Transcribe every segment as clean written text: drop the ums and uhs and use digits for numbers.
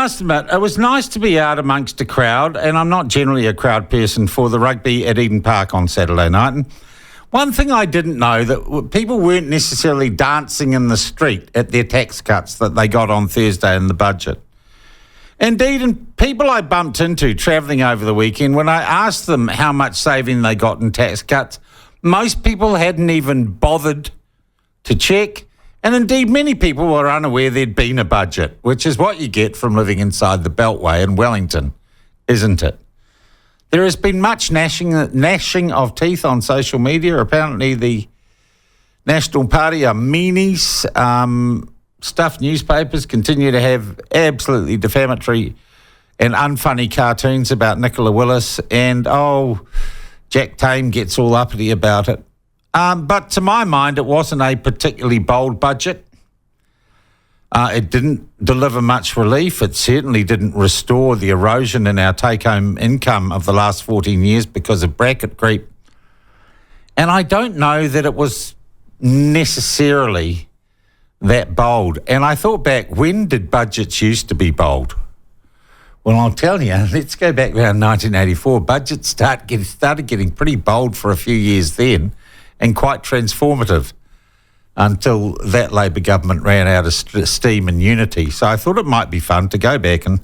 must admit, it was nice to be out amongst a crowd, and I'm not generally a crowd person, for the rugby at Eden Park on Saturday night. And one thing I didn't know, that people weren't necessarily dancing in the street at their tax cuts that they got on Thursday in the budget. Indeed, and people I bumped into travelling over the weekend, when I asked them how much saving they got in tax cuts, most people hadn't even bothered to check. And indeed, many people were unaware there'd been a budget, which is what you get from living inside the Beltway in Wellington, isn't it? There has been much gnashing of teeth on social media. Apparently, the National Party are meanies. Stuffed newspapers continue to have absolutely defamatory and unfunny cartoons about Nicola Willis, and, Jack Tame gets all uppity about it. But to my mind, it wasn't a particularly bold budget. It didn't deliver much relief. It certainly didn't restore the erosion in our take-home income of the last 14 years because of bracket creep. And I don't know that it was necessarily that bold. And I thought back, when did budgets used to be bold? Well, I'll tell you, let's go back around 1984. Budgets started getting pretty bold for a few years then, and quite transformative, until that Labor government ran out of steam and unity. So I thought it might be fun to go back and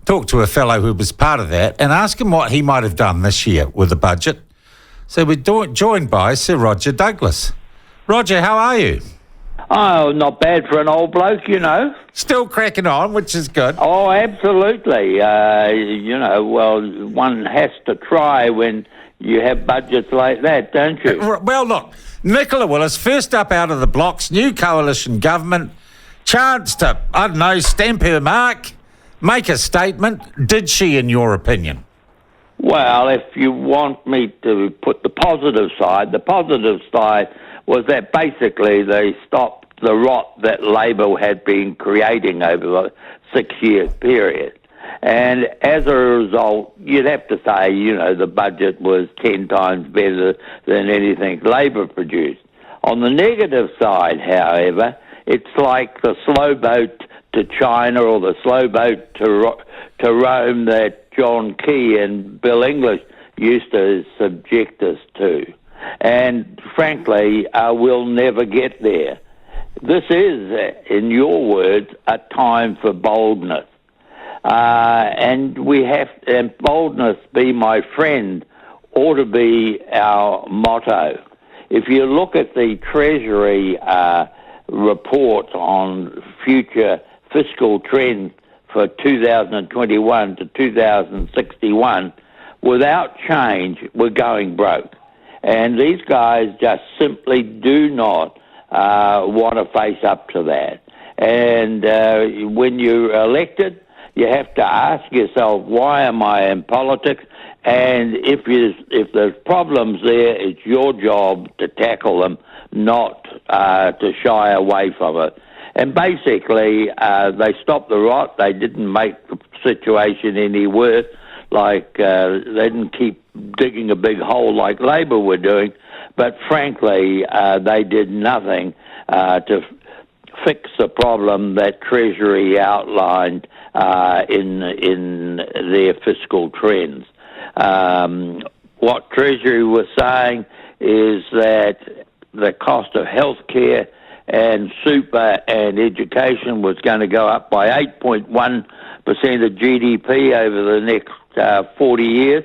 talk to a fellow who was part of that and ask him what he might have done this year with the budget. So we're joined by Sir Roger Douglas. Roger, how are you? Oh, not bad for an old bloke, you know. Still cracking on, which is good. Oh, absolutely. One has to try when you have budgets like that, don't you? Well, look, Nicola Willis, first up out of the blocks, new coalition government, chance to, stamp her mark, make a statement. Did she, in your opinion? Well, if you want me to put the positive side was that basically they stopped the rot that Labor had been creating over the 6-year period. And as a result, you'd have to say, the budget was 10 times better than anything Labor produced. On the negative side, however, it's like the slow boat to China or the slow boat to Rome that John Key and Bill English used to subject us to. And frankly, we'll never get there. This is, in your words, a time for boldness. And boldness, be my friend, ought to be our motto. If you look at the Treasury report on future fiscal trends for 2021 to 2061, without change, we're going broke. And these guys just simply do not want to face up to that. And when you're elected, you have to ask yourself, why am I in politics? And if there's problems there, it's your job to tackle them, not to shy away from it. And basically, they stopped the rot. They didn't make the situation any worse. They didn't keep digging a big hole like Labor were doing. But frankly, they did nothing to fix the problem that Treasury outlined in their fiscal trends. What Treasury was saying is that the cost of healthcare and super and education was going to go up by 8.1% of GDP over the next 40 years.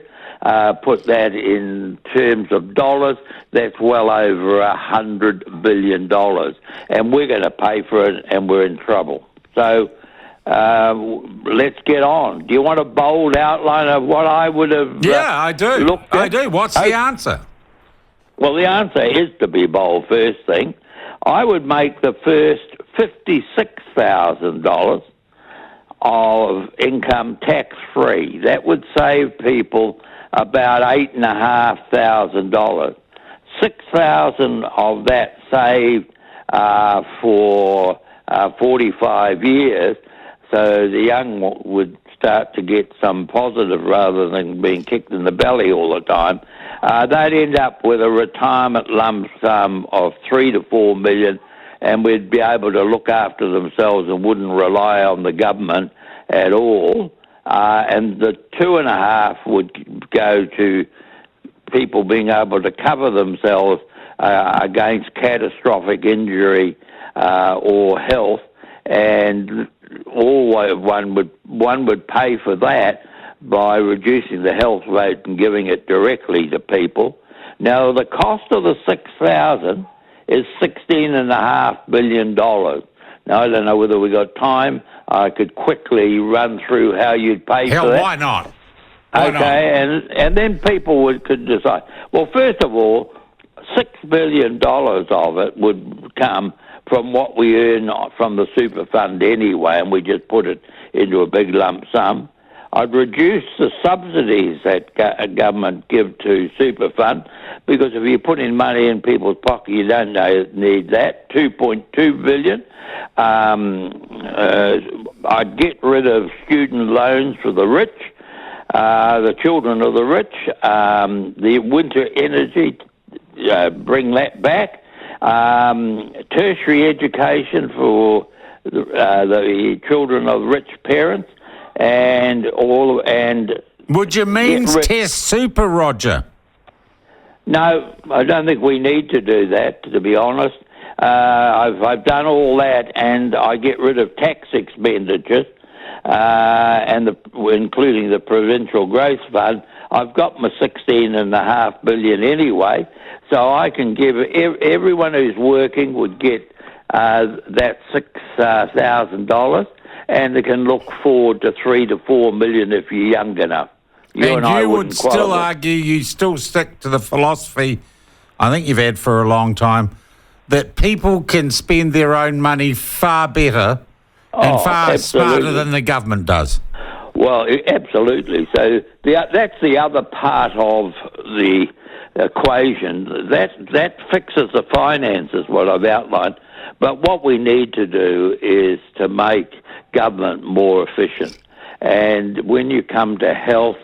Put that in terms of dollars, that's well over $100 billion. And we're going to pay for it, and we're in trouble. So let's get on. Do you want a bold outline of what I would have I do. Looked at? I do. What's the answer? Well, the answer is to be bold, first thing. I would make the first $56,000 of income tax-free. That would save people about $8,500. $6,000 of that saved for 45 years, so the young would start to get some positive rather than being kicked in the belly all the time. They'd end up with a retirement lump sum of $3 to $4 million, and we'd be able to look after themselves and wouldn't rely on the government. at all, and the 2.5 would go to people being able to cover themselves against catastrophic injury or health, and one would pay for that by reducing the health rate and giving it directly to people. Now, the cost of the 6,000 is $16.5 billion. Now, I don't know whether we got time. I could quickly run through how you'd pay for that. Why not? And then people could decide. Well, first of all, $6 billion of it would come from what we earn from the super fund anyway, and we just put it into a big lump sum. I'd reduce the subsidies that government give to super fund, because if you put in money in people's pocket, you don't need that. 2.2 billion. I'd get rid of student loans for the rich, the children of the rich, the winter energy, bring that back. Tertiary education for the children of rich parents, and would you means test super, Roger? No, I don't think we need to do that, to be honest. I've done all that, and I get rid of tax expenditures, including the Provincial Growth Fund. I've got my $16.5 billion anyway, so I can give everyone who's working would get that $6,000, and they can look forward to 3 to 4 million if you're young enough. You would still argue, you still stick to the philosophy I think you've had for a long time, that people can spend their own money far better and far smarter than the government does. Well, absolutely. So that's the other part of the equation. That fixes the finances, what I've outlined. But what we need to do is to make government more efficient. And when you come to health,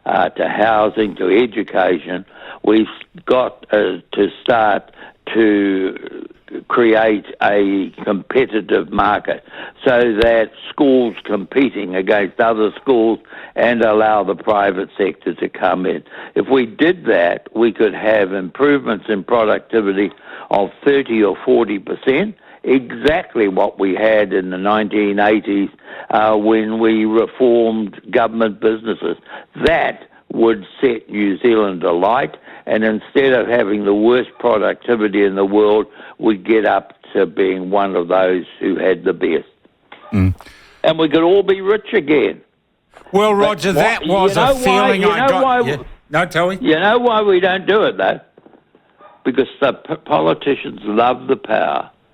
to housing, to education, we've got to start to create a competitive market so that schools competing against other schools and allow the private sector to come in. If we did that, we could have improvements in productivity of 30 or 40%, exactly what we had in the 1980s when we reformed government businesses. That would set New Zealand alight, and instead of having the worst productivity in the world, we'd get up to being one of those who had the best. And we could all be rich again. Well, Roger, that was a feeling I got. No, tell me. You know why we don't do it, though? Because the politicians love the power.